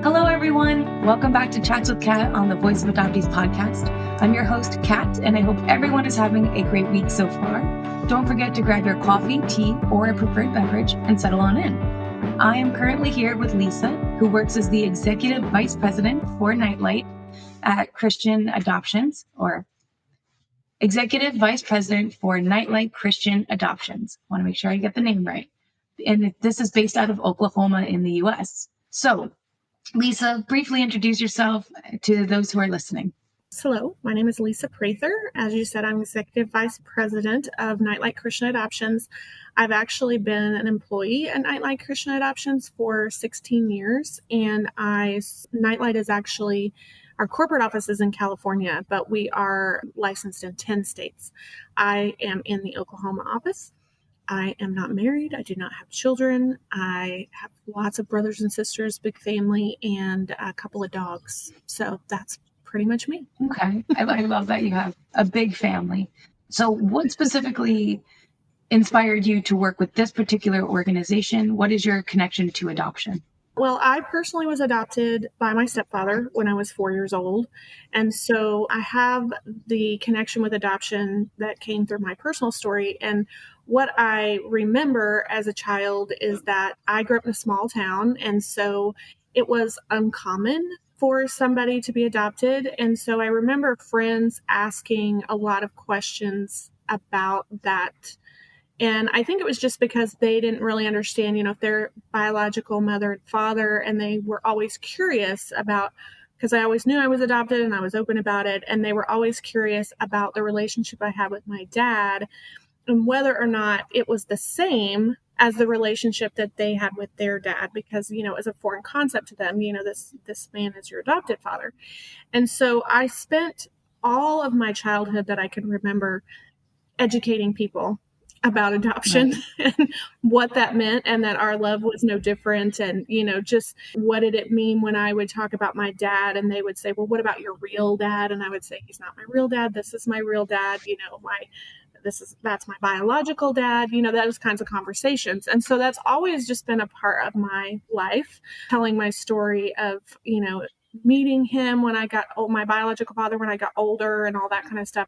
Hello, everyone. Welcome back to Chats with Kat on the Voice of Adoptees podcast. I'm your host, Kat, and I hope everyone is having a great week so far. Don't forget to grab your coffee, tea, or a preferred beverage and settle on in. I am currently here with Lisa, who works as the Executive Vice President for Nightlight at Christian Adoptions, or Executive Vice President for Nightlight Christian Adoptions. I want to make sure I get the name right. And this is based out of Oklahoma in the U.S. So, Lisa, briefly introduce yourself to those who are listening. Hello, my name is Lisa Prather. As you said, I'm Executive Vice President of Nightlight Christian Adoptions. I've actually been an employee at Nightlight Christian Adoptions for 16 years, and Nightlight is actually, our corporate office is in California, but we are licensed in 10 states. I am in the Oklahoma office. I am not married. I do not have children. I have lots of brothers and sisters, big family, and a couple of dogs. So that's pretty much me. Okay. I love that you have a big family. So what specifically inspired you to work with this particular organization? What is your connection to adoption? Well, I personally was adopted by my stepfather when I was 4 years old. And so I have the connection with adoption that came through my personal story. And what I remember as a child is that I grew up in a small town. And so it was uncommon for somebody to be adopted. And so I remember friends asking a lot of questions about that. And I think it was just because they didn't really understand, if their biological mother and father, and they were always curious about, because I always knew I was adopted and I was open about it. And they were always curious about the relationship I had with my dad and whether or not it was the same as the relationship that they had with their dad, because, it was a foreign concept to them, this man is your adopted father. And so I spent all of my childhood that I can remember educating people about adoption and what that meant, and that our love was no different. And, just what did it mean when I would talk about my dad and they would say, well, what about your real dad? And I would say, he's not my real dad. This is my real dad. That's my biological dad, those kinds of conversations. And so that's always just been a part of my life, telling my story of, meeting him when I got my biological father, when I got older, and all that kind of stuff.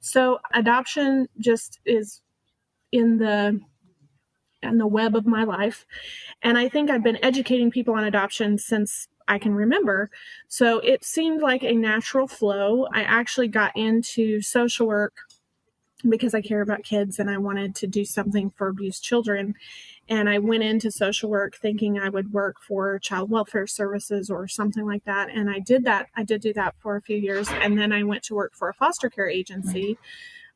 So adoption just is in the web of my life. And I think I've been educating people on adoption since I can remember. So it seemed like a natural flow. I actually got into social work because I care about kids and I wanted to do something for abused children. And I went into social work thinking I would work for child welfare services or something like that. And I did that. I did do that for a few years. And then I went to work for a foster care agency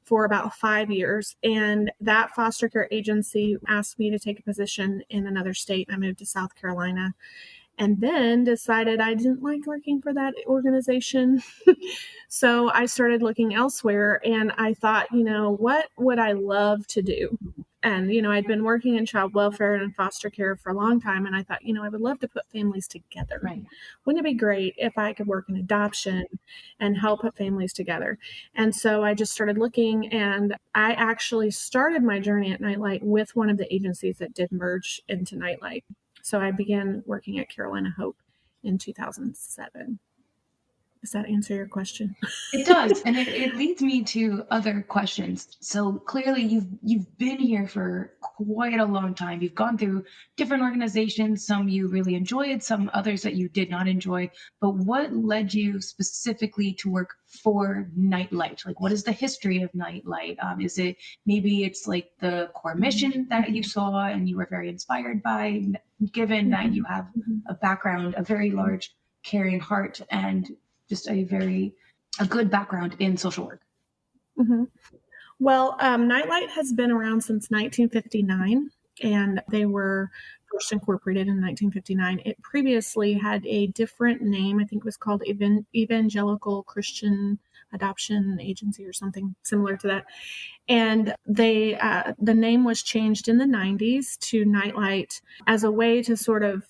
for about 5 years. And that foster care agency asked me to take a position in another state. I moved to South Carolina and then decided I didn't like working for that organization. So I started looking elsewhere, and I thought, what would I love to do? And, I'd been working in child welfare and foster care for a long time. And I thought, I would love to put families together. Right. Wouldn't it be great if I could work in adoption and help put families together? And so I just started looking, and I actually started my journey at Nightlight with one of the agencies that did merge into Nightlight. So I began working at Carolina Hope in 2007. Does that answer your question? It does. And it leads me to other questions. So clearly you've been here for quite a long time. You've gone through different organizations, some you really enjoyed, some others that you did not enjoy. But what led you specifically to work for Nightlight? Like, what is the history of Nightlight? Is it, maybe it's like the core mission that you saw and you were very inspired by, given that you have a background, a very large caring heart, and just a good background in social work. Mm-hmm. Well, Nightlight has been around since 1959, and they were first incorporated in 1959. It previously had a different name. I think it was called Evangelical Christian Adoption Agency or something similar to that. And the name was changed in the 90s to Nightlight as a way to sort of,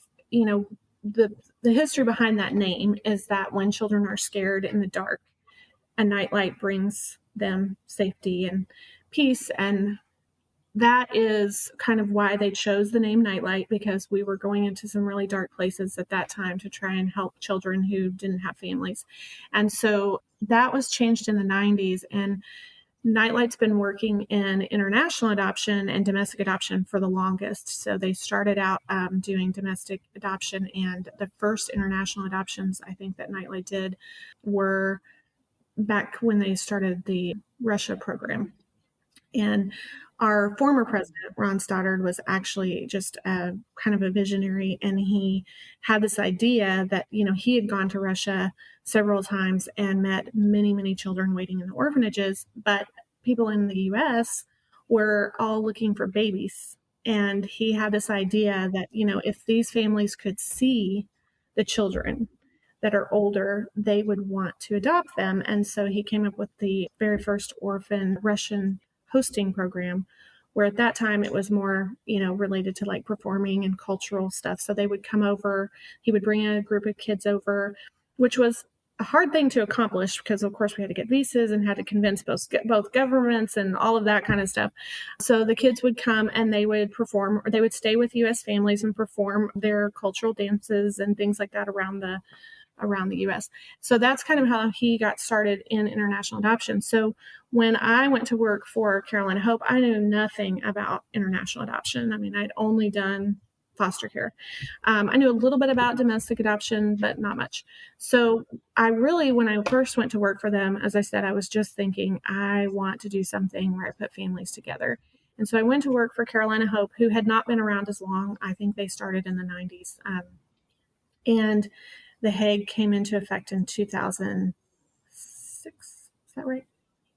the history behind that name is that when children are scared in the dark, a nightlight brings them safety and peace, and that is kind of why they chose the name Nightlight, because we were going into some really dark places at that time to try and help children who didn't have families. And so that was changed in the 90s. And Nightlight's been working in international adoption and domestic adoption for the longest. So they started out doing domestic adoption, and the first international adoptions I think that Nightlight did were back when they started the Russia program. And our former president, Ron Stoddard, was actually just a kind of a visionary, and he had this idea that, he had gone to Russia several times and met many, many children waiting in the orphanages, but people in the U.S. were all looking for babies. And he had this idea that, if these families could see the children that are older, they would want to adopt them. And so he came up with the very first orphan Russian hosting program, where at that time it was more, related to like performing and cultural stuff. So they would come over, he would bring a group of kids over, which was a hard thing to accomplish because, of course, we had to get visas and had to convince both governments and all of that kind of stuff. So the kids would come and they would perform, or they would stay with U.S. families and perform their cultural dances and things like that around the U.S. So that's kind of how he got started in international adoption. So when I went to work for Carolina Hope, I knew nothing about international adoption. I mean, I'd only done foster care. I knew a little bit about domestic adoption, but not much. So I really, when I first went to work for them, as I said, I was just thinking, I want to do something where I put families together. And so I went to work for Carolina Hope, who had not been around as long. I think they started in the 90s. And the Hague came into effect in 2006. Is that right?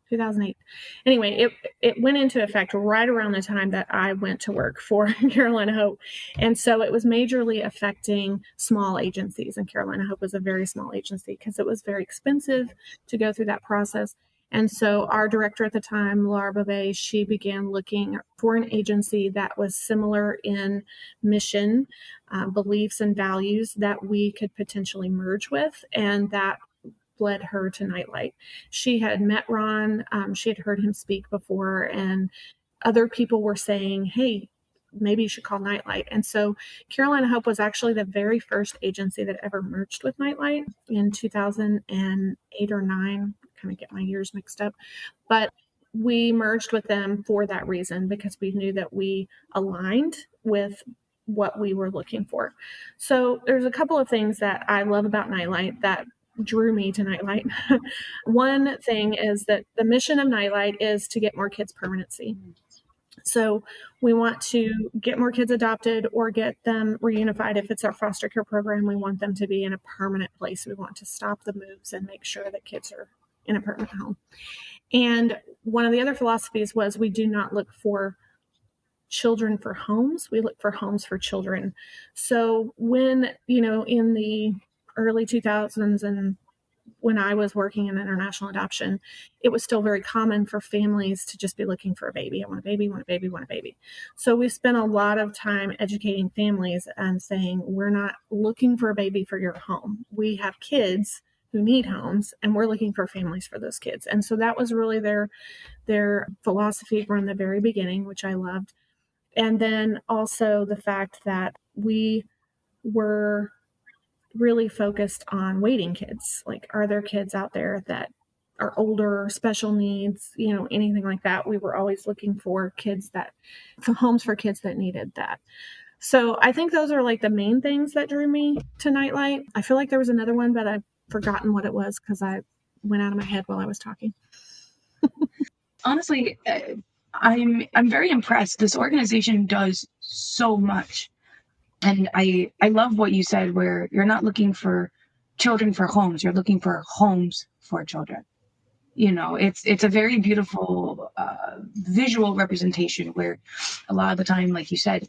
2008. Anyway, it went into effect right around the time that I went to work for Carolina Hope. And so it was majorly affecting small agencies. And Carolina Hope was a very small agency because it was very expensive to go through that process. And so our director at the time, Laura Bobet, she began looking for an agency that was similar in mission, beliefs, and values that we could potentially merge with. And that led her to Nightlight. She had met Ron. She had heard him speak before, and other people were saying, hey, maybe you should call Nightlight. And so Carolina Hope was actually the very first agency that ever merged with Nightlight in 2008 or 9. Kind of get my years mixed up. But we merged with them for that reason, because we knew that we aligned with what we were looking for. So there's a couple of things that I love about Nightlight that drew me to Nightlight. One thing is that the mission of Nightlight is to get more kids permanency. So we want to get more kids adopted or get them reunified. If it's our foster care program, we want them to be in a permanent place. We want to stop the moves and make sure that kids are in a permanent home. And one of the other philosophies was we do not look for children for homes. We look for homes for children. So when, in the early 2000s and when I was working in international adoption, it was still very common for families to just be looking for a baby. I want a baby, want a baby, want a baby. So we spent a lot of time educating families and saying, we're not looking for a baby for your home. We have kids who need homes, and we're looking for families for those kids. And so that was really their philosophy from the very beginning, which I loved. And then also the fact that we were really focused on waiting kids. Like, are there kids out there that are older, special needs, anything like that? We were always looking for homes for kids that needed that. So I think those are like the main things that drew me to Nightlight. I feel like there was another one, but I've forgotten what it was because I went out of my head while I was talking. Honestly, I'm very impressed. This organization does so much. And I love what you said, where you're not looking for children for homes, you're looking for homes for children. It's a very beautiful visual representation, where a lot of the time, like you said,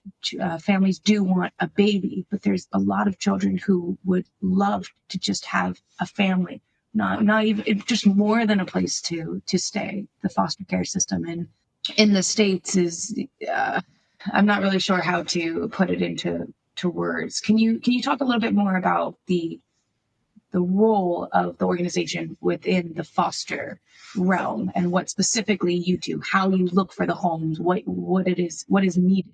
families do want a baby, but there's a lot of children who would love to just have a family, not even just more than a place to stay. The foster care system in the States is, I'm not really sure how to put it into words. Can you talk a little bit more about the the role of the organization within the foster realm and what specifically you do, how you look for the homes, what is needed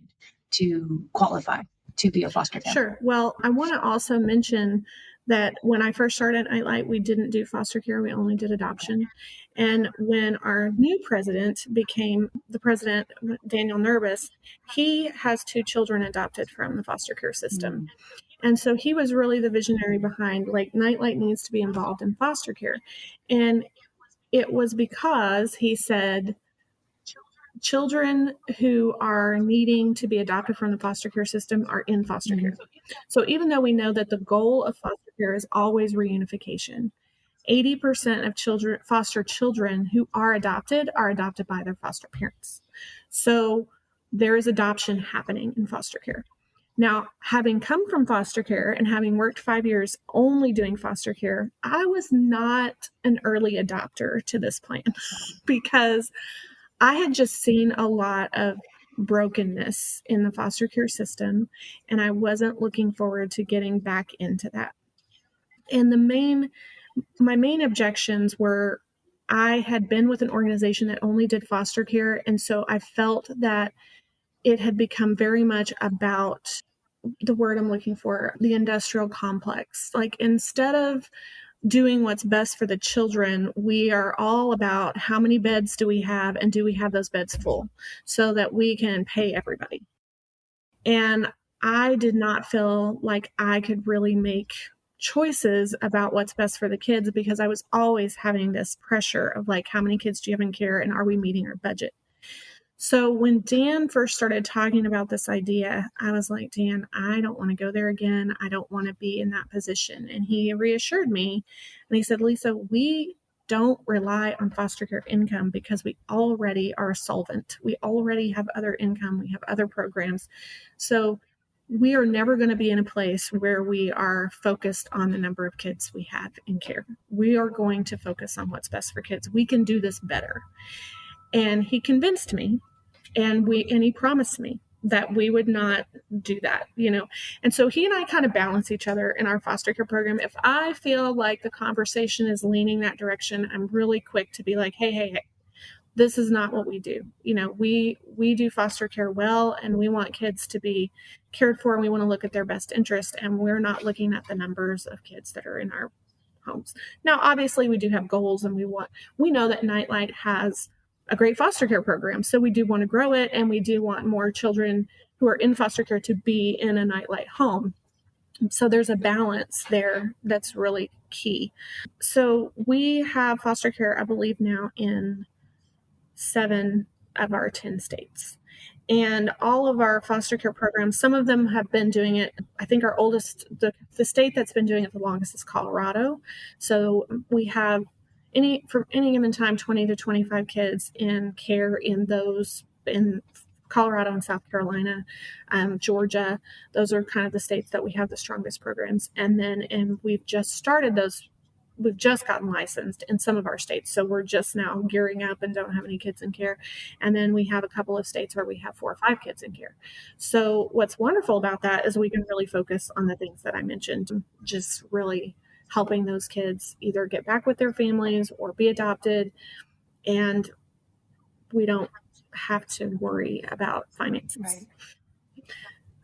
to qualify to be a foster family. Sure. Well, I want to also mention that when I first started at Nightlight, we didn't do foster care. We only did adoption. And when our new president became the president, Daniel Nervous, he has 2 children adopted from the foster care system. And so he was really the visionary behind, like, Nightlight needs to be involved in foster care. And it was because he said, children who are needing to be adopted from the foster care system are in foster care. So even though we know that the goal of foster care is always reunification, 80% of foster children who are adopted by their foster parents. So there is adoption happening in foster care. Now, having come from foster care and having worked 5 years only doing foster care, I was not an early adopter to this plan because I had just seen a lot of brokenness in the foster care system, and I wasn't looking forward to getting back into that. And my main objections were, I had been with an organization that only did foster care, and so I felt that it had become very much about the word I'm looking for, the industrial complex. Like, instead of doing what's best for the children, we are all about how many beds do we have and do we have those beds full so that we can pay everybody. And I did not feel like I could really make choices about what's best for the kids because I was always having this pressure of, like, how many kids do you have in care and are we meeting our budget? So when Dan first started talking about this idea, I was like, Dan, I don't want to go there again. I don't want to be in that position. And he reassured me, and he said, Lisa, we don't rely on foster care income because we already are a solvent. We already have other income. We have other programs. So we are never going to be in a place where we are focused on the number of kids we have in care. We are going to focus on what's best for kids. We can do this better. And he convinced me, and he promised me that we would not do that, And so he and I kind of balance each other in our foster care program. If I feel like the conversation is leaning that direction, I'm really quick to be like, hey, this is not what we do. We do foster care well, and we want kids to be cared for, and we want to look at their best interest, and we're not looking at the numbers of kids that are in our homes. Now, obviously, we do have goals, and we know that Nightlight has a great foster care program. So we do want to grow it, and we do want more children who are in foster care to be in a Nightlight home. So there's a balance there that's really key. So we have foster care, I believe, now in 7 of our 10 states. And all of our foster care programs, some of them have been doing it. I think our oldest, the state that's been doing it the longest is Colorado. So we have from any given time, 20 to 25 kids in care in Colorado and South Carolina, Georgia. Those are kind of the states that we have the strongest programs. And we've just started those. We've just gotten licensed in some of our states. So we're just now gearing up and don't have any kids in care. And then we have a couple of states where we have 4 or 5 kids in care. So what's wonderful about that is we can really focus on the things that I mentioned, just really helping those kids either get back with their families or be adopted. And we don't have to worry about finances. Right.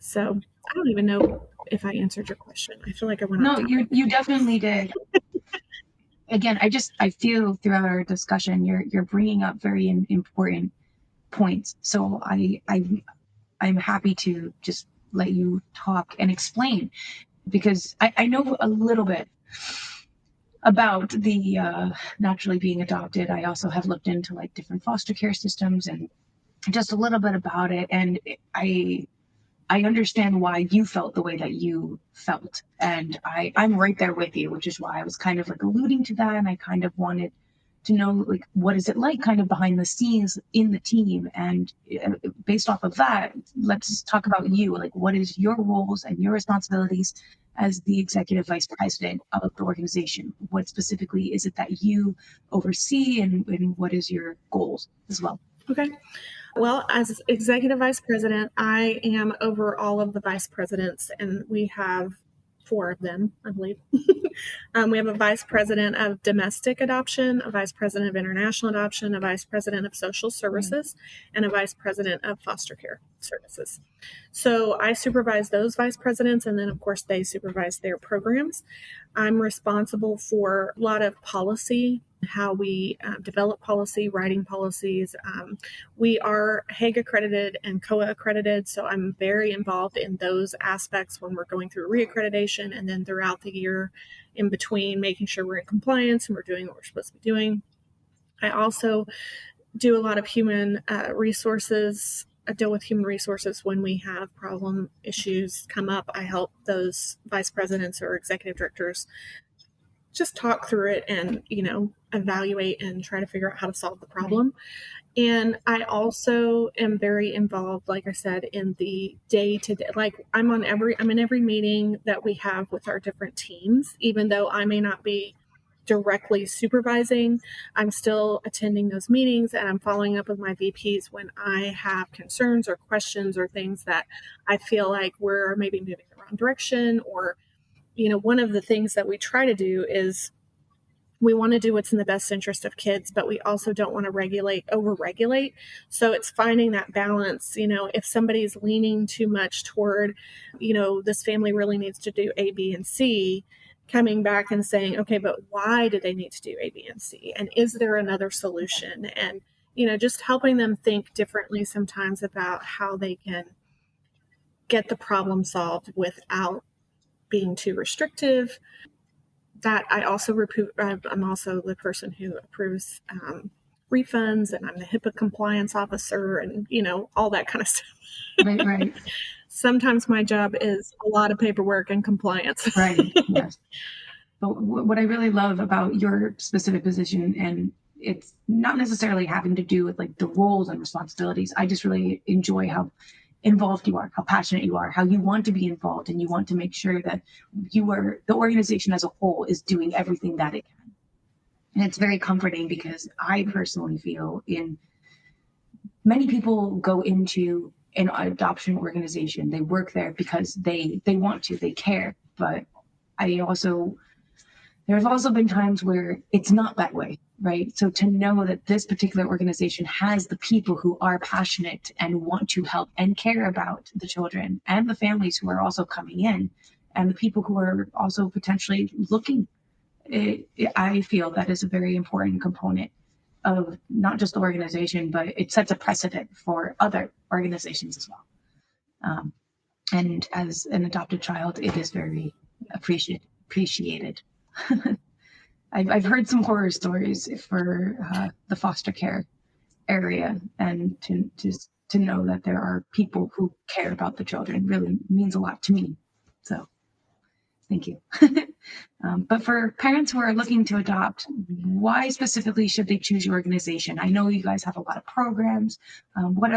So I don't even know if I answered your question. I feel like I went on. No, you definitely did. Again, I feel throughout our discussion, you're bringing up very important points. So I'm happy to just let you talk and explain, because I know a little bit about the naturally being adopted. I also have looked into like different foster care systems and just a little bit about it. And I understand why you felt the way that you felt. And I'm right there with you, which is why I was kind of like alluding to that. And I kind of wanted to know, like, what is it like kind of behind the scenes in the team? And based off of that, let's talk about you. Like, what is your roles and your responsibilities as the executive vice president of the organization? What specifically is it that you oversee, and what is your goals as well? Okay. Well, as executive vice president, I am over all of the vice presidents, and we have 4 of them, I believe. We have a vice president of domestic adoption, a vice president of international adoption, a vice president of social services, and a vice president of foster care services. So I supervise those vice presidents, and then, of course, they supervise their programs. I'm responsible for a lot of policy, how we develop policy, writing policies. We are Hague accredited and COA accredited, so I'm very involved in those aspects when we're going through reaccreditation, and then throughout the year in between, making sure we're in compliance and we're doing what we're supposed to be doing. I also do a lot of human resources. I deal with human resources when we have problem issues come up. I help those vice presidents or executive directors just talk through it and, evaluate and try to figure out how to solve the problem. And I also am very involved, like I said, in the day-to-day. Like I'm in every meeting that we have with our different teams, even though I may not be directly supervising. I'm still attending those meetings, and I'm following up with my VPs when I have concerns or questions or things that I feel like we're maybe moving in the wrong direction. Or, one of the things that we try to do is we want to do what's in the best interest of kids, but we also don't want to over-regulate. So it's finding that balance. If somebody's leaning too much toward, this family really needs to do A, B, and C, coming back and saying, okay, but why do they need to do A, B, and C? And is there another solution? And, just helping them think differently sometimes about how they can get the problem solved without being too restrictive. That I'm also the person who approves refunds, and I'm the HIPAA compliance officer, and, all that kind of stuff. Right. Sometimes my job is a lot of paperwork and compliance. Right. Yes. But what I really love about your specific position, and it's not necessarily having to do with like the roles and responsibilities. I just really enjoy how involved you are, how passionate you are, how you want to be involved, and you want to make sure that the organization as a whole is doing everything that it can. And it's very comforting, because I personally feel many people go into an adoption organization. They work there because they want to, they care. But there's also been times where it's not that way, right? So to know that this particular organization has the people who are passionate and want to help and care about the children and the families who are also coming in, and the people who are also potentially looking, I feel that is a very important component of not just the organization, but it sets a precedent for other organizations as well. And as an adopted child, it is very appreciated. I've heard some horror stories for the foster care area, and to know that there are people who care about the children really means a lot to me. So thank you. But for parents who are looking to adopt, why specifically should they choose your organization? I know you guys have a lot of programs. What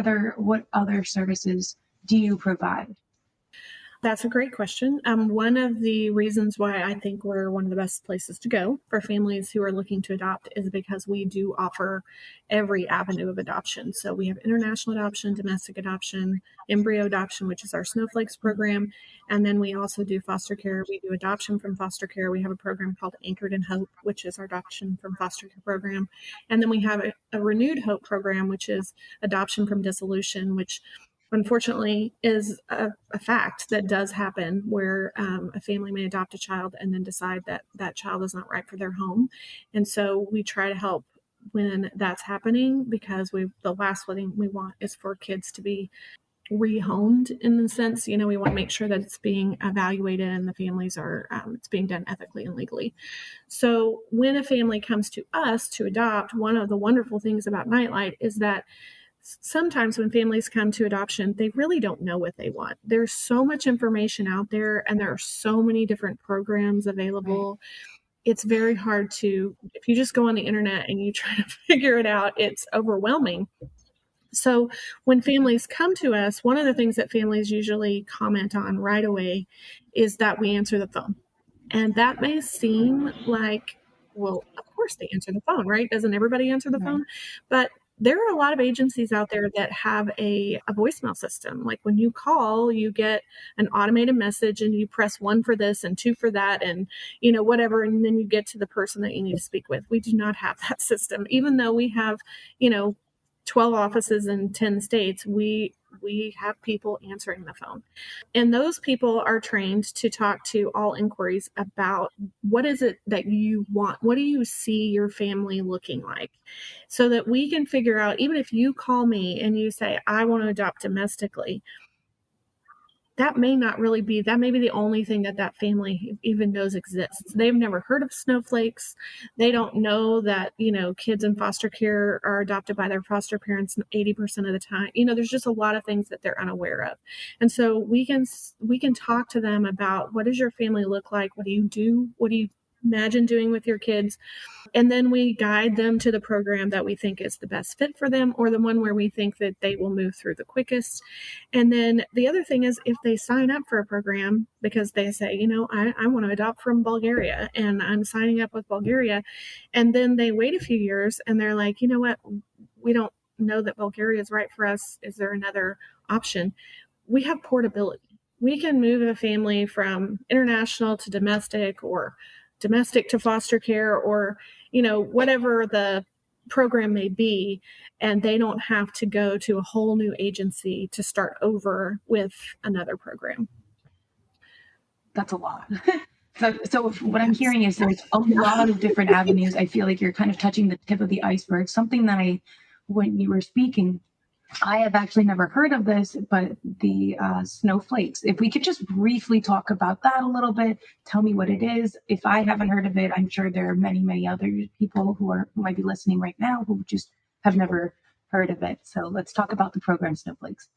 other services do you provide? That's a great question. One of the reasons why I think we're one of the best places to go for families who are looking to adopt is because we do offer every avenue of adoption. So we have international adoption, domestic adoption, embryo adoption, which is our Snowflakes program. And then we also do foster care. We do adoption from foster care. We have a program called Anchored in Hope, which is our adoption from foster care program. And then we have a Renewed Hope program, which is adoption from dissolution, which unfortunately is a fact that does happen, where a family may adopt a child and then decide that that child is not right for their home. And so we try to help when that's happening, because the last thing we want is for kids to be rehomed, in the sense, we want to make sure that it's being evaluated and the families are, it's being done ethically and legally. So when a family comes to us to adopt, one of the wonderful things about Nightlight is that sometimes when families come to adoption, they really don't know what they want. There's so much information out there, and there are so many different programs available. Right. It's very hard if you just go on the internet and you try to figure it out, it's overwhelming. So when families come to us, one of the things that families usually comment on right away is that we answer the phone. And that may seem like, well, of course they answer the phone, right? Doesn't everybody answer the phone? But there are a lot of agencies out there that have a voicemail system. Like when you call, you get an automated message and you press 1 for this and 2 for that and, whatever. And then you get to the person that you need to speak with. We do not have that system. Even though we have, 12 offices in 10 states, we have people answering the phone. And those people are trained to talk to all inquiries about what is it that you want? What do you see your family looking like? So that we can figure out, even if you call me and you say, I want to adopt domestically, that may be the only thing that family even knows exists. They've never heard of snowflakes. They don't know that, kids in foster care are adopted by their foster parents 80% of the time. There's just a lot of things that they're unaware of. And so we can talk to them about, what does your family look like? What do you do? What do you imagine doing with your kids? And then we guide them to the program that we think is the best fit for them, or the one where we think that they will move through the quickest. And then the other thing is, if they sign up for a program because they say, I want to adopt from Bulgaria and I'm signing up with Bulgaria, and then they wait a few years and they're like, you know what, we don't know that Bulgaria is right for us. Is there another option? We have portability. We can move a family from international to domestic, or domestic to foster care, or whatever the program may be, and they don't have to go to a whole new agency to start over with another program. That's a lot. So what I'm hearing is there's a lot of different avenues. I feel like you're kind of touching the tip of the iceberg. Something that when you were speaking, I have actually never heard of this, but the snowflakes. If we could just briefly talk about that a little bit, tell me what it is. If I haven't heard of it, I'm sure there are many, many other people who might be listening right now who just have never heard of it. So let's talk about the program Snowflakes.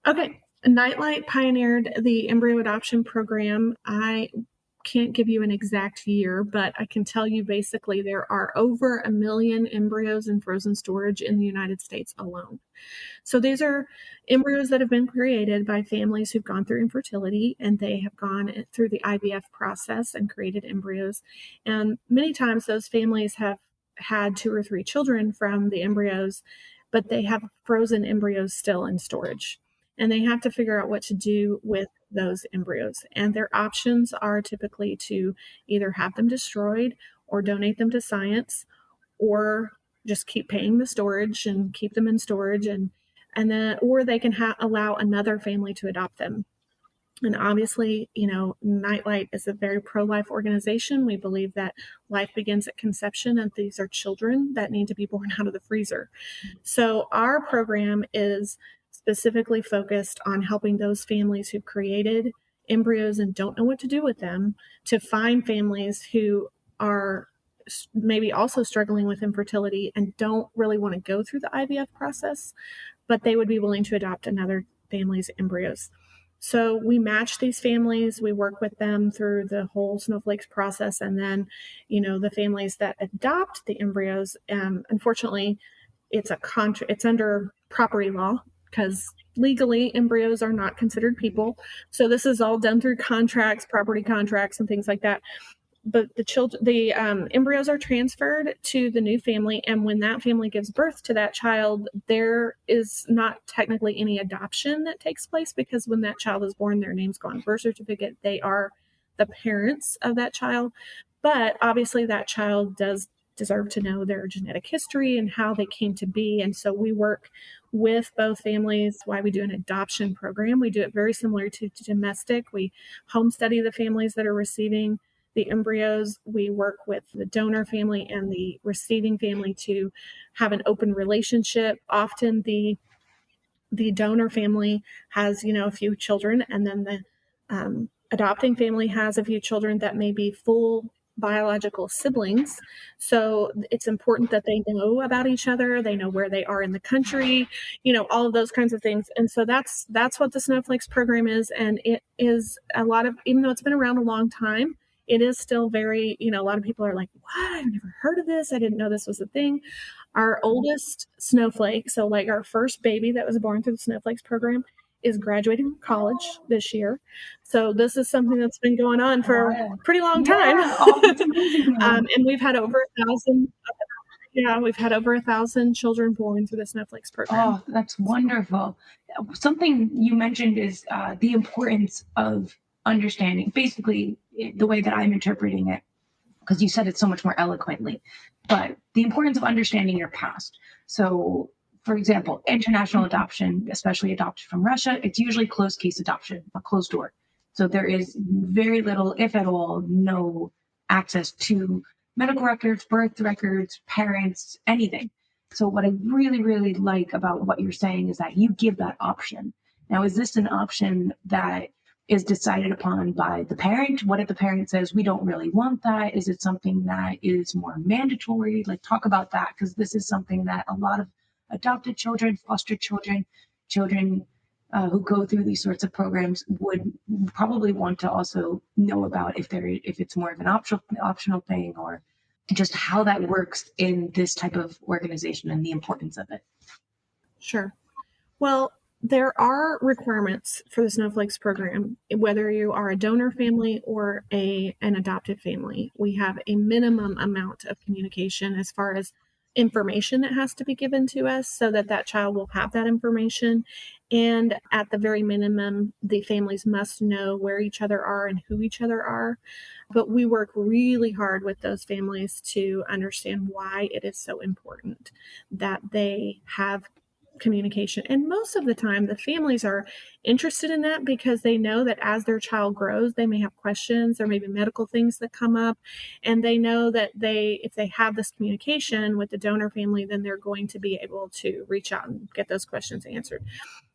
Okay. Nightlight pioneered the embryo adoption program. I can't give you an exact year, but I can tell you basically there are over 1 million embryos in frozen storage in the United States alone. So these are embryos that have been created by families who've gone through infertility, and they have gone through the IVF process and created embryos. And many times those families have had 2 or 3 children from the embryos, but they have frozen embryos still in storage. And they have to figure out what to do with those embryos. And their options are typically to either have them destroyed or donate them to science, or just keep paying the storage and keep them in storage, and then, or they can allow another family to adopt them. And obviously, Nightlight is a very pro-life organization. We believe that life begins at conception, and these are children that need to be born out of the freezer. So our program is specifically focused on helping those families who've created embryos and don't know what to do with them, to find families who are maybe also struggling with infertility and don't really want to go through the IVF process, but they would be willing to adopt another family's embryos. So we match these families, we work with them through the whole Snowflakes process, and then, the families that adopt the embryos, unfortunately, it's under property law, because legally embryos are not considered people. So this is all done through contracts, property contracts, and things like that. But the embryos are transferred to the new family, and when that family gives birth to that child, there is not technically any adoption that takes place, because when that child is born, their names go on birth certificate. They are the parents of that child, but obviously that child does deserve to know their genetic history and how they came to be. And so we work with both families. Why we do an adoption program. We do it very similar to domestic. We home study the families that are receiving the embryos. We work with the donor family and the receiving family to have an open relationship. Often the donor family has, a few children, and then the adopting family has a few children that may be full biological siblings. So it's important that they know about each other. They know where they are in the country, all of those kinds of things. And so that's what the Snowflakes program is. And it is even though it's been around a long time, it is still very, a lot of people are like, what? I've never heard of this. I didn't know this was a thing. Our oldest snowflake, so like our first baby that was born through the Snowflakes program, is graduating from college this year. So this is something that's been going on for a pretty long time. Oh, that's amazing. And we've had over 1,000. Yeah, we've had over 1,000 children born through the Snowflakes program. Oh, that's wonderful. Something you mentioned is the importance of understanding, basically, the way that I'm interpreting it, because you said it so much more eloquently, but the importance of understanding your past. So, for example, international adoption, especially adoption from Russia, it's usually closed case adoption, a closed door. So there is very little, if at all, no access to medical records, birth records, parents, anything. So what I really, really like about what you're saying is that you give that option. Now, is this an option that is decided upon by the parent? What if the parent says, we don't really want that? Is it something that is more mandatory? Like, talk about that, because this is something that a lot of adopted children, foster children, children who go through these sorts of programs would probably want to also know about, if it's more of an optional thing, or just how that works in this type of organization and the importance of it. Sure. Well, there are requirements for the Snowflakes program, whether you are a donor family or an adopted family. We have a minimum amount of communication as far as information that has to be given to us so that that child will have that information. And at the very minimum, the families must know where each other are and who each other are. But we work really hard with those families to understand why it is so important that they have communication. And most of the time, the families are interested in that because they know that as their child grows, they may have questions, there may be medical things that come up, and they know that if they have this communication with the donor family, then they're going to be able to reach out and get those questions answered.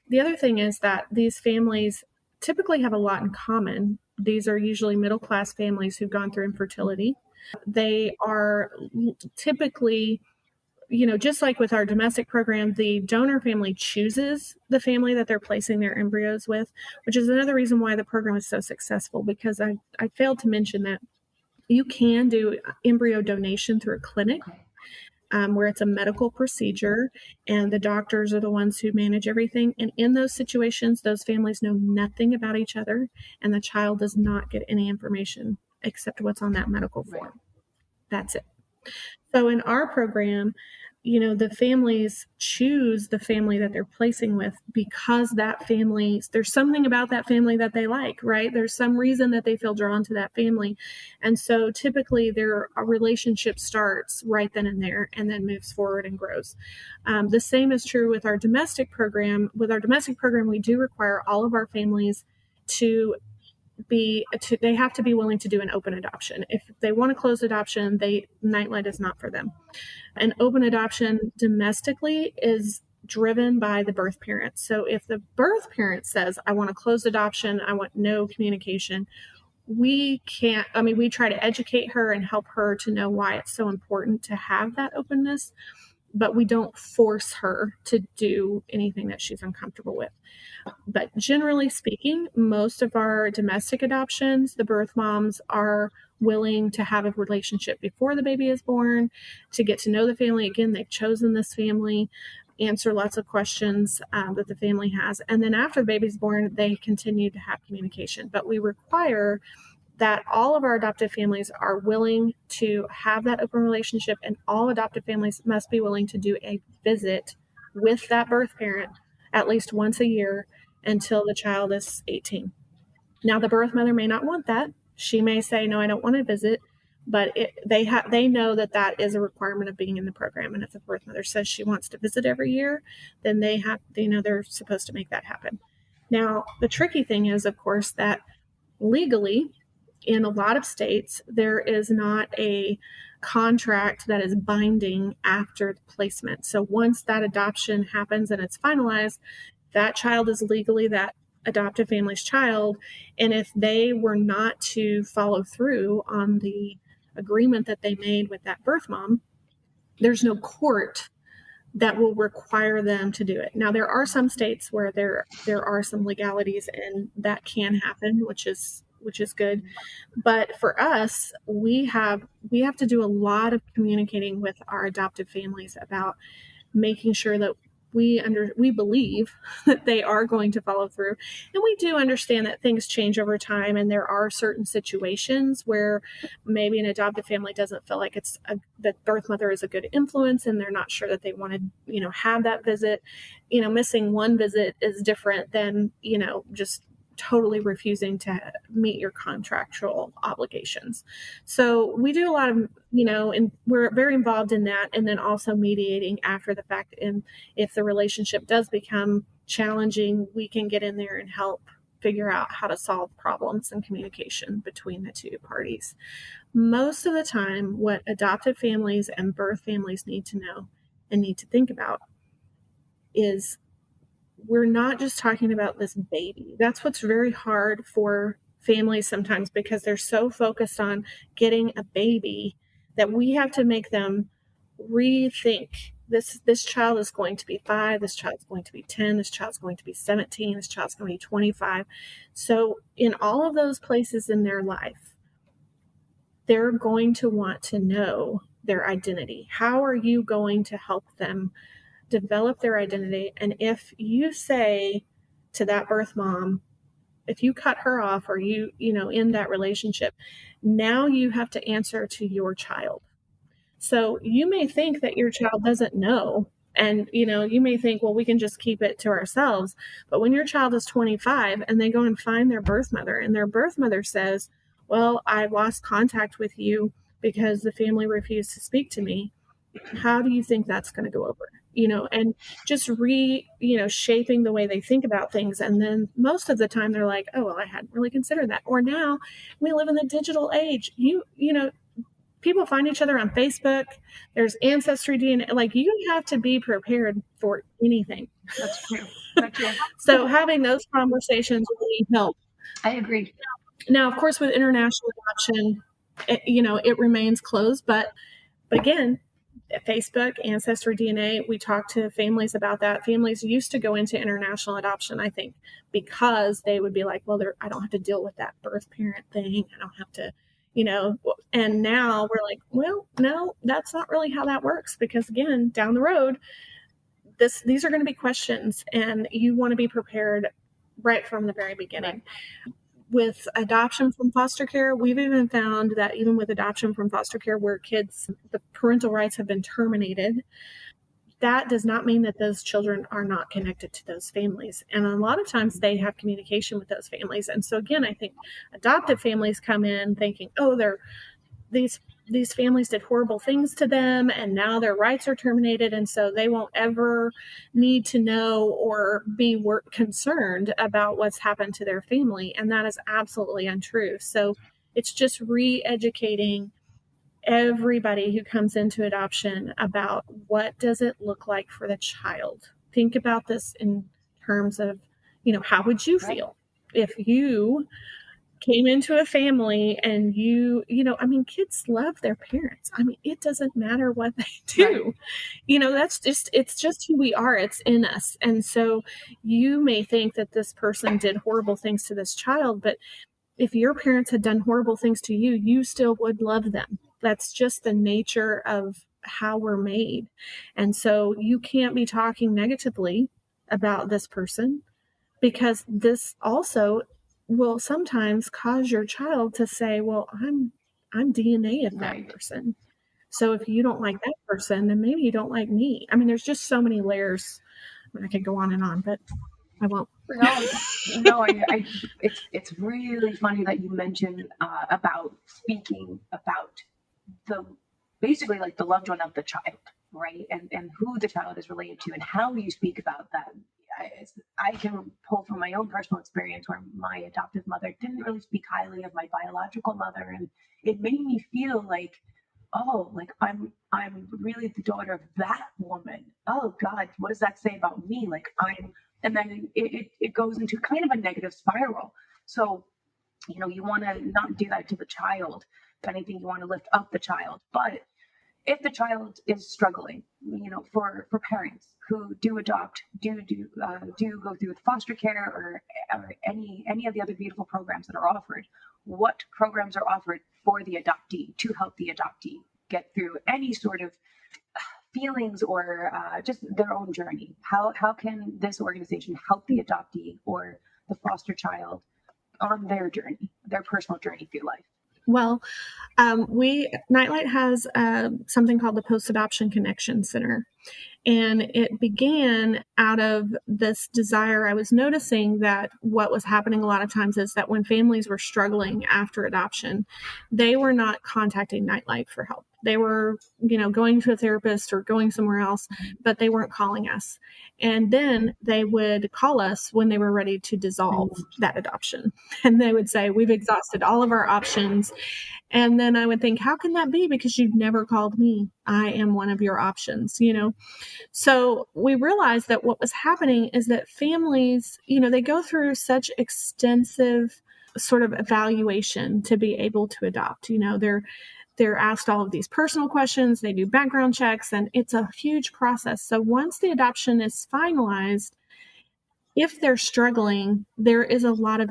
The other thing is that these families typically have a lot in common. These are usually middle-class families who've gone through infertility. They are typically, just like with our domestic program, the donor family chooses the family that they're placing their embryos with, which is another reason why the program is so successful, because I failed to mention that you can do embryo donation through a clinic where it's a medical procedure and the doctors are the ones who manage everything. And in those situations, those families know nothing about each other and the child does not get any information except what's on that medical form. That's it. So in our program, the families choose the family that they're placing with because there's something about that family that they like, right? There's some reason that they feel drawn to that family. And so typically their relationship starts right then and there and then moves forward and grows. The same is true with our domestic program. With our domestic program, we do require all of our families they have to be willing to do an open adoption. If they want to close adoption, Nightlight is not for them. An open adoption domestically is driven by the birth parent. So if the birth parent says, I want to close adoption, I want no communication, we try to educate her and help her to know why it's so important to have that openness, but we don't force her to do anything that she's uncomfortable with. But generally speaking, most of our domestic adoptions, the birth moms are willing to have a relationship before the baby is born, to get to know the family. Again, they've chosen this family, answer lots of questions that the family has. And then after the baby's born, they continue to have communication. But we require that all of our adoptive families are willing to have that open relationship, and all adoptive families must be willing to do a visit with that birth parent at least once a year until the child is 18. Now, the birth mother may not want that. She may say, no, I don't want to visit, but they know that is a requirement of being in the program. And if the birth mother says she wants to visit every year, then they're supposed to make that happen. Now, the tricky thing is, of course, that legally, in a lot of states, there is not a contract that is binding after the placement. So once that adoption happens and it's finalized, that child is legally that adoptive family's child. And if they were not to follow through on the agreement that they made with that birth mom, there's no court that will require them to do it. Now, there are some states where there are some legalities and that can happen, which is good. But for us, we have to do a lot of communicating with our adoptive families about making sure that we believe that they are going to follow through. And we do understand that things change over time, and there are certain situations where maybe an adoptive family doesn't feel like the birth mother is a good influence, and they're not sure that they want to, have that visit. Missing one visit is different than, just totally refusing to meet your contractual obligations. So we do a lot of, and we're very involved in that. And then also mediating after the fact. And if the relationship does become challenging, we can get in there and help figure out how to solve problems and communication between the two parties. Most of the time, what adoptive families and birth families need to know and need to think about is we're not just talking about this baby. That's what's very hard for families sometimes, because they're so focused on getting a baby that we have to make them rethink. This child is going to be 5, this child's going to be 10, this child's going to be 17, this child's going to be 25. So in all of those places in their life, they're going to want to know their identity. How are you going to help them develop their identity? And if you say to that birth mom, if you cut her off, or you end that relationship, now you have to answer to your child. So you may think that your child doesn't know, and you may think, well, we can just keep it to ourselves. But when your child is 25 and they go and find their birth mother, and their birth mother says, well, I lost contact with you because the family refused to speak to me, how do you think that's going to go over? And just shaping the way they think about things. And then most of the time they're like, oh, well, I hadn't really considered that. Or now we live in the digital age. People find each other on Facebook. There's ancestry DNA. Like, you have to be prepared for anything. That's true. That's true. So having those conversations really help. I agree. Now, of course, with international adoption, it remains closed. But again, Facebook, Ancestry DNA, we talk to families about that. Families used to go into international adoption, I think, because they would be like, well, I don't have to deal with that birth parent thing. I don't have to, and now we're like, well, no, that's not really how that works, because again, down the road, these are going to be questions, and you want to be prepared right from the very beginning. Right. With adoption from foster care, we've even found that even with adoption from foster care where the parental rights have been terminated, that does not mean that those children are not connected to those families. And a lot of times they have communication with those families. And so again, I think adoptive families come in thinking, oh, these families did horrible things to them, and now their rights are terminated, and so they won't ever need to know or be concerned about what's happened to their family. And that is absolutely untrue. So it's just re-educating everybody who comes into adoption about what does it look like for the child. Think about this in terms of, how would you feel if you came into a family and kids love their parents. It doesn't matter what they do. Right. It's just who we are. It's in us. And so you may think that this person did horrible things to this child, but if your parents had done horrible things to you, you still would love them. That's just the nature of how we're made. And so you can't be talking negatively about this person, because this also will sometimes cause your child to say, well, I'm DNA of that person. So if you don't like that person, then maybe you don't like me. There's just so many layers. I could go on and on, but I won't. No, it's really funny that you mentioned about speaking about basically like the loved one of the child, right? And who the child is related to and how you speak about them. I can pull from my own personal experience where my adoptive mother didn't really speak highly of my biological mother, and it made me feel like, oh, like I'm really the daughter of that woman. Oh God, what does that say about me? And then it goes into kind of a negative spiral. So, you want to not do that to the child. If anything, you want to lift up the child. But if the child is struggling, for parents who do adopt, do go through with foster care or any of the other beautiful programs that are offered, what programs are offered for the adoptee to help the adoptee get through any sort of feelings or just their own journey. How can this organization help the adoptee or the foster child on their journey, their personal journey through life? Well, Nightlight has something called the Post-Adoption Connection Center. And it began out of this desire. I was noticing that what was happening a lot of times is that when families were struggling after adoption, they were not contacting Nightlight for help. They were, going to a therapist or going somewhere else, but they weren't calling us. And then they would call us when they were ready to dissolve that adoption. And they would say, we've exhausted all of our options. And then I would think, how can that be? Because you've never called me. I am one of your options, So we realized that what was happening is that families, they go through such extensive sort of evaluation to be able to adopt. They're asked all of these personal questions, they do background checks, and it's a huge process. So once the adoption is finalized, if they're struggling, there is a lot of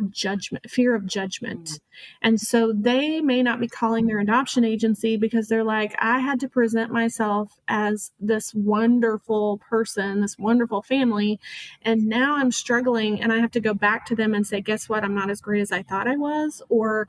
fear of judgment. And so they may not be calling their adoption agency because they're like, I had to present myself as this wonderful person, this wonderful family, and now I'm struggling and I have to go back to them and say, guess what? I'm not as great as I thought I was. Or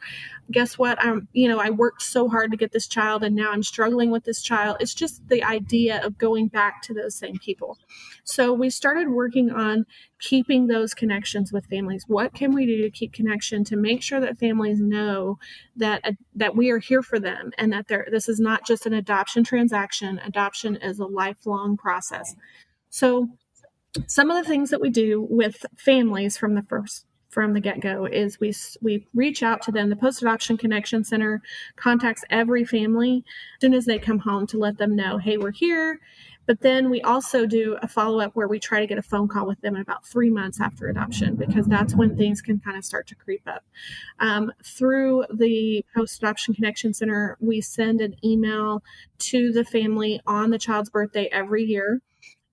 guess what? I worked so hard to get this child and now I'm struggling with this child. It's just the idea of going back to those same people. So we started working on keeping those connections with families. What can we do to keep connection to make sure that families know that we are here for them and that this is not just an adoption transaction. Adoption is a lifelong process. So some of the things that we do with families from the get-go is we reach out to them. The Post-Adoption Connection Center contacts every family as soon as they come home to let them know, hey, we're here. But then we also do a follow-up where we try to get a phone call with them in about 3 months after adoption, because that's when things can kind of start to creep up. Through the Post-Adoption Connection Center, we send an email to the family on the child's birthday every year.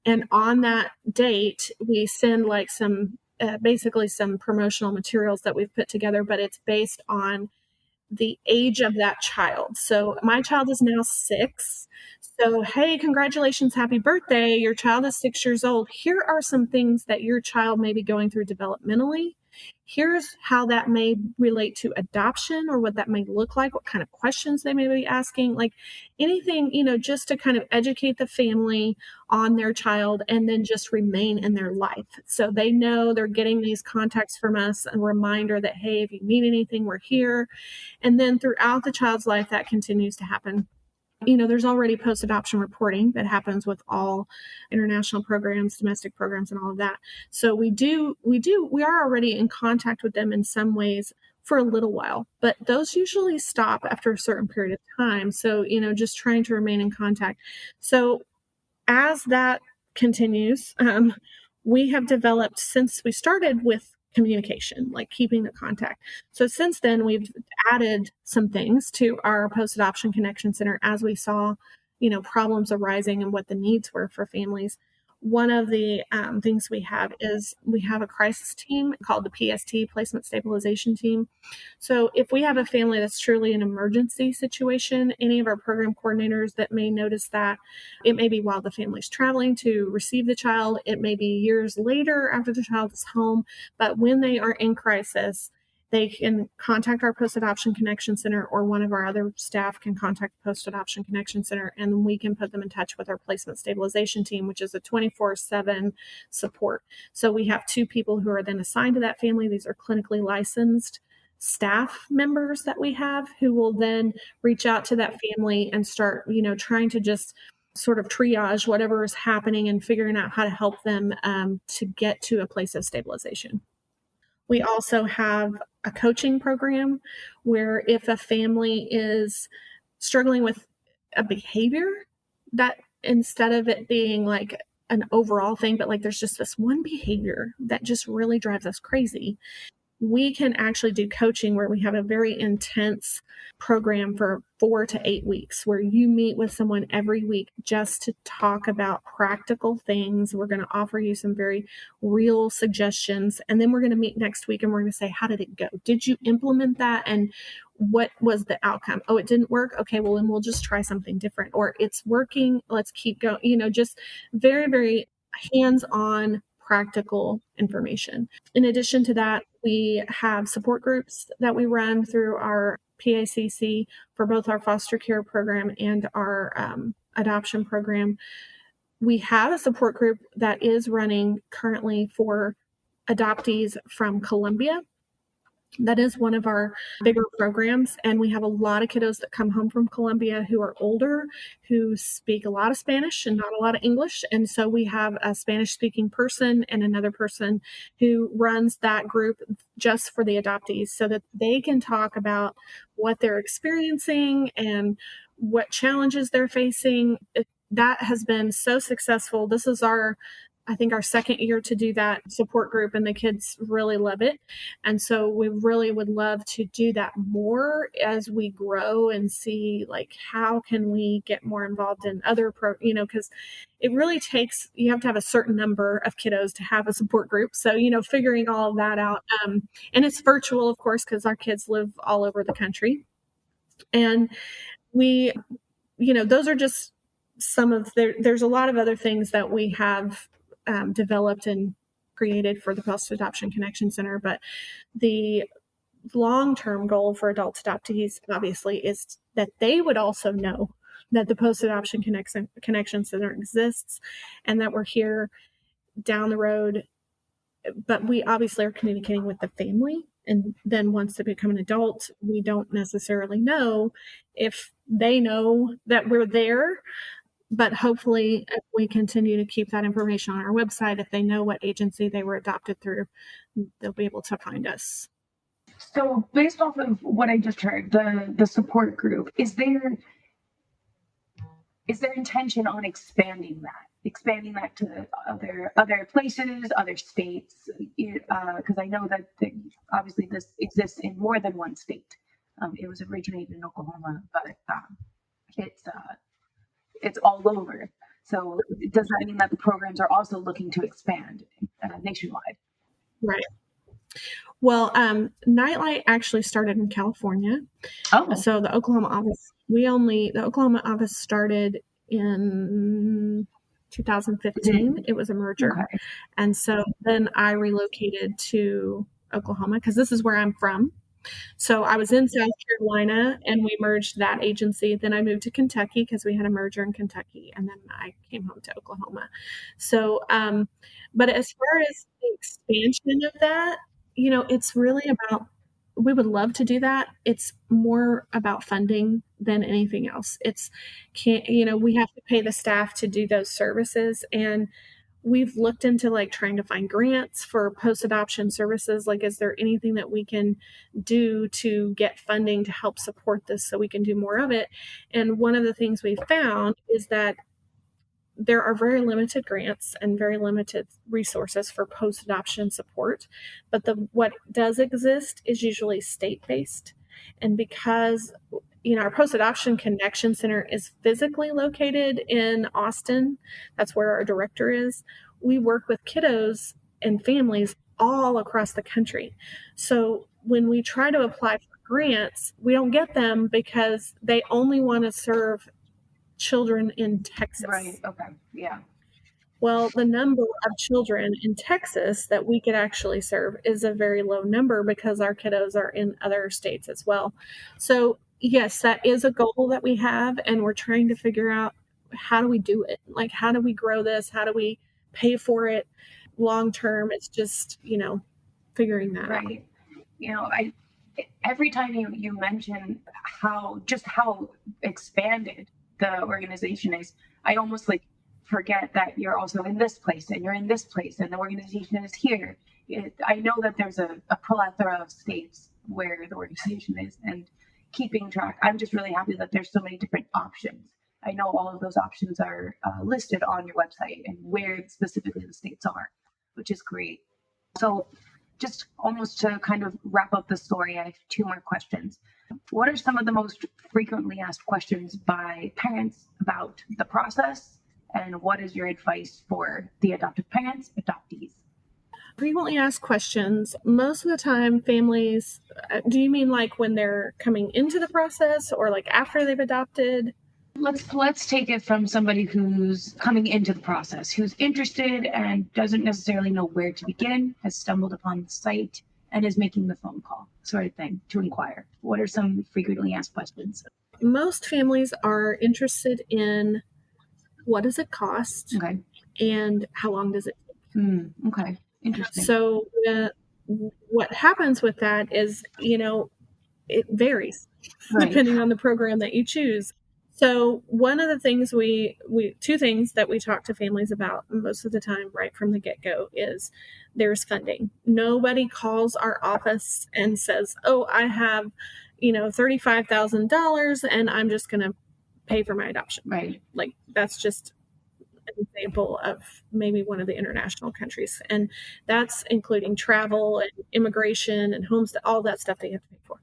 And on that date, we send basically some promotional materials that we've put together, but it's based on the age of that child. So my child is now 6. So, hey, congratulations, happy birthday. Your child is 6 years old. Here are some things that your child may be going through developmentally. Here's how that may relate to adoption or what that may look like, what kind of questions they may be asking, like anything, just to kind of educate the family on their child and then just remain in their life. So they know they're getting these contacts from us, a reminder that, hey, if you need anything, we're here. And then throughout the child's life, that continues to happen. There's already post-adoption reporting that happens with all international programs, domestic programs, and all of that. So we are already in contact with them in some ways for a little while, but those usually stop after a certain period of time. So, just trying to remain in contact. So as that continues, we have developed, since we started with communication, like keeping the contact. So since then, we've added some things to our Post-Adoption Connection Center as we saw, problems arising and what the needs were for families. One of the things we have is we have a crisis team called the PST, Placement Stabilization Team. So if we have a family that's truly an emergency situation, any of our program coordinators that may notice that, it may be while the family's traveling to receive the child, it may be years later after the child is home, but when they are in crisis, they can contact our Post-Adoption Connection Center, or one of our other staff can contact the Post-Adoption Connection Center, and we can put them in touch with our Placement Stabilization Team, which is a 24/7 support. So we have 2 people who are then assigned to that family. These are clinically licensed staff members that we have who will then reach out to that family and start, trying to just sort of triage whatever is happening and figuring out how to help them to get to a place of stabilization. We also have a coaching program where if a family is struggling with a behavior, that instead of it being like an overall thing, but like there's just this one behavior that just really drives us crazy, we can actually do coaching where we have a very intense program for 4 to 8 weeks where you meet with someone every week just to talk about practical things. We're going to offer you some very real suggestions. And then we're going to meet next week and we're going to say, how did it go? Did you implement that? And what was the outcome? Oh, it didn't work. Okay, well, then we'll just try something different. Or it's working. Let's keep going. Just very, very hands-on practical information. In addition to that, we have support groups that we run through our PACC for both our foster care program and our adoption program. We have a support group that is running currently for adoptees from Colombia. That is one of our bigger programs. And we have a lot of kiddos that come home from Colombia who are older, who speak a lot of Spanish and not a lot of English. And so we have a Spanish speaking person and another person who runs that group just for the adoptees so that they can talk about what they're experiencing and what challenges they're facing. That has been so successful. This is I think our second year to do that support group, and the kids really love it. And so we really would love to do that more as we grow and see like how can we get more involved in other because it really takes, you have to have a certain number of kiddos to have a support group. So, figuring all of that out. And it's virtual, of course, because our kids live all over the country. And we, those are just some of there's a lot of other things that we have developed and created for the Post Adoption Connection Center. But the long-term goal for adult adoptees, obviously, is that they would also know that the Post Adoption Connection Center exists and that we're here down the road. But we obviously are communicating with the family. And then once they become an adult, we don't necessarily know if they know that we're there. But hopefully, if we continue to keep that information on our website, if they know what agency they were adopted through, they'll be able to find us. So based off of what I just heard, the support group, is there intention on expanding that to other places, other states? Because I know that obviously this exists in more than one state. It was originated in Oklahoma, but it's all over. So does that mean that the programs are also looking to expand nationwide? Right. Well, Nightlight actually started in California. Oh. So the Oklahoma office started in 2015. It was a merger. Okay. And so then I relocated to Oklahoma because this is where I'm from. So I was in South Carolina and we merged that agency. Then I moved to Kentucky because we had a merger in Kentucky. And then I came home to Oklahoma. So, but as far as the expansion of that, it's really about, we would love to do that. It's more about funding than anything else. We have to pay the staff to do those services. And we've looked into trying to find grants for post-adoption services. Is there anything that we can do to get funding to help support this so we can do more of it? And one of the things we found is that there are very limited grants and very limited resources for post-adoption support. But what does exist is usually state-based. And because our Post-Adoption Connection Center is physically located in Austin, that's where our director is, we work with kiddos and families all across the country. So when we try to apply for grants, we don't get them because they only want to serve children in Texas. Right. Okay. Yeah. Well, the number of children in Texas that we could actually serve is a very low number because our kiddos are in other states as well. So yes, that is a goal that we have, and we're trying to figure out how do we do it? How do we grow this? How do we pay for it long term? It's just, figuring that out. Right. Every time you mention how expanded the organization is, I almost forget that you're also in this place and you're in this place and the organization is here. I know that there's a plethora of states where the organization is, and keeping track, I'm just really happy that there's so many different options. I know all of those options are listed on your website and where specifically the states are, which is great. So just almost to kind of wrap up the story, I have two more questions. What are some of the most frequently asked questions by parents about the process? And what is your advice for the adoptive parents, adoptees? Frequently asked questions. Most of the time, families, do you mean like when they're coming into the process or like after they've adopted? Let's take it from somebody who's coming into the process, who's interested and doesn't necessarily know where to begin, has stumbled upon the site and is making the phone call, sort of thing, to inquire. What are some frequently asked questions? Most families are interested in what does it cost, Okay. and how long does it take? Okay. Interesting. So what happens with that is, it varies depending on the program that you choose. So one of the things two things that we talk to families about most of the time right from the get-go is there's funding. Nobody calls our office and says, oh, I have, $35,000 and I'm just going to pay for my adoption. Right. Like that's just an example of maybe one of the international countries. And that's including travel and immigration and homestead, all that stuff they have to pay for.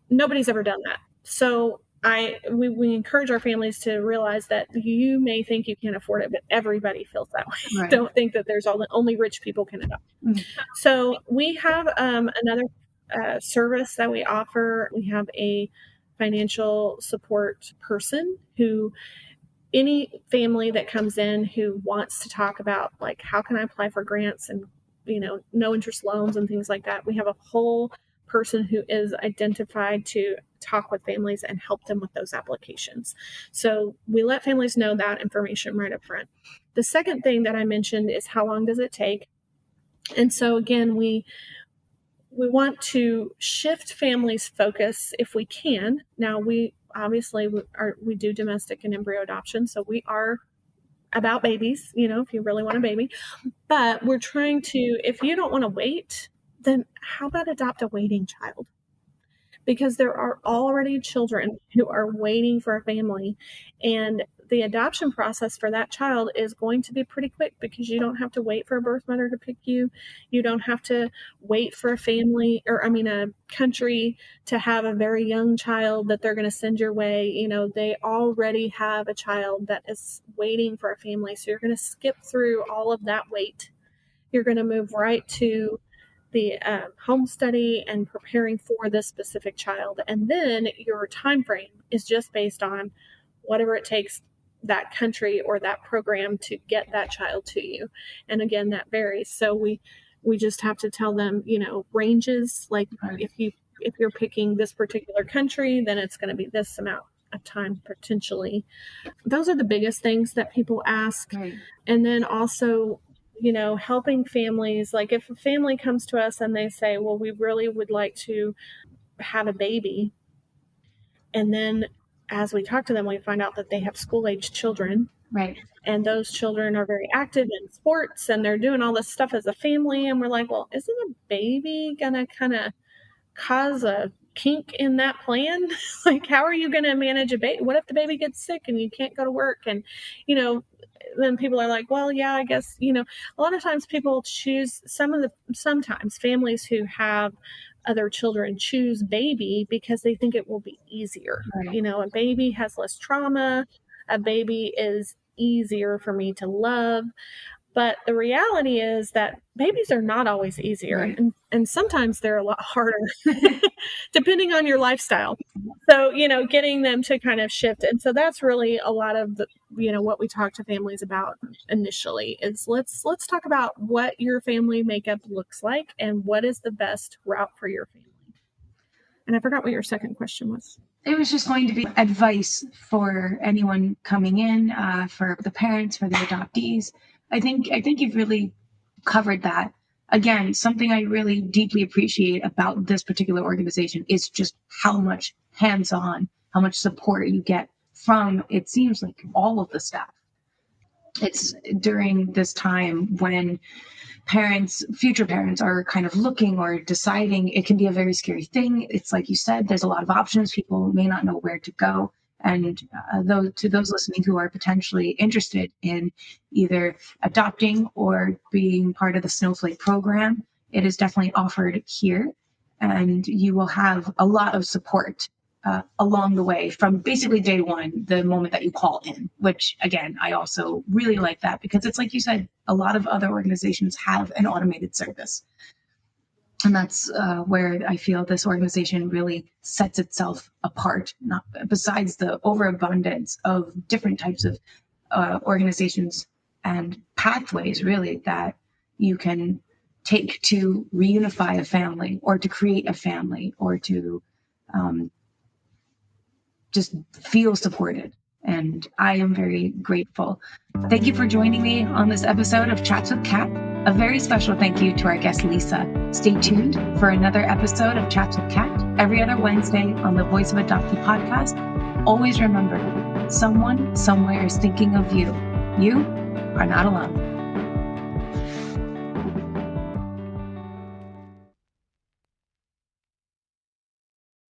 Nobody's ever done that. So we encourage our families to realize that you may think you can't afford it, but everybody feels that way. Right. Don't think that there's only rich people can adopt. So we have another service that we offer. We have a financial support person who any family that comes in who wants to talk about like how can I apply for grants and no interest loans and things like that. We have a whole person who is identified to talk with families and help them with those applications. So we let families know that information right up front. The second thing that I mentioned is how long does it take? And so again, we want to shift families' focus if we can. Now we obviously we do domestic and embryo adoption, so we are about babies, if you really want a baby. But we're trying to, if you don't want to wait, then how about adopt a waiting child? Because there are already children who are waiting for a family, and the adoption process for that child is going to be pretty quick because you don't have to wait for a birth mother to pick you. You don't have to wait for a country to have a very young child that they're going to send your way. They already have a child that is waiting for a family. So you're going to skip through all of that wait. You're going to move right to the home study and preparing for this specific child. And then your time frame is just based on whatever it takes that country or that program to get that child to you. And again, that varies. So we just have to tell them, ranges, like right. if you're picking this particular country, then it's going to be this amount of time potentially. Those are the biggest things that people ask. Right. And then also, helping families, like if a family comes to us and they say, well, we really would like to have a baby. And then as we talk to them, we find out that they have school-age children. Right. And those children are very active in sports and they're doing all this stuff as a family. And we're like, well, isn't a baby going to kind of cause a kink in that plan? Like, how are you going to manage a baby? What if the baby gets sick and you can't go to work? And, then people are like, well, yeah, I guess, a lot of times people choose sometimes families who have other children choose baby because they think it will be easier. Right. A baby has less trauma. A baby is easier for me to love. But the reality is that babies are not always easier. Right. And sometimes they're a lot harder depending on your lifestyle. So, getting them to kind of shift. And so that's really a lot of the, what we talk to families about initially is let's talk about what your family makeup looks like and what is the best route for your family. And I forgot what your second question was. It was just going to be advice for anyone coming in, for the parents, for the adoptees. I think you've really covered that. Again, something I really deeply appreciate about this particular organization is just how much hands-on, how much support you get from, it seems like, all of the staff. It's during this time when future parents are kind of looking or deciding, it can be a very scary thing. It's like you said, there's a lot of options. People may not know where to go. And to those listening who are potentially interested in either adopting or being part of the Snowflake program, it is definitely offered here. And you will have a lot of support along the way from basically day one, the moment that you call in, which again, I also really like that because it's like you said, a lot of other organizations have an automated service. And that's where I feel this organization really sets itself apart, not besides the overabundance of different types of organizations and pathways really that you can take to reunify a family or to create a family or to just feel supported. And I am very grateful. Thank you for joining me on this episode of Chats with Kat. A very special thank you to our guest, Lisa. Stay tuned for another episode of Chats with Kat every other Wednesday on the Voice of Adoptee podcast. Always remember, someone somewhere is thinking of you. You are not alone.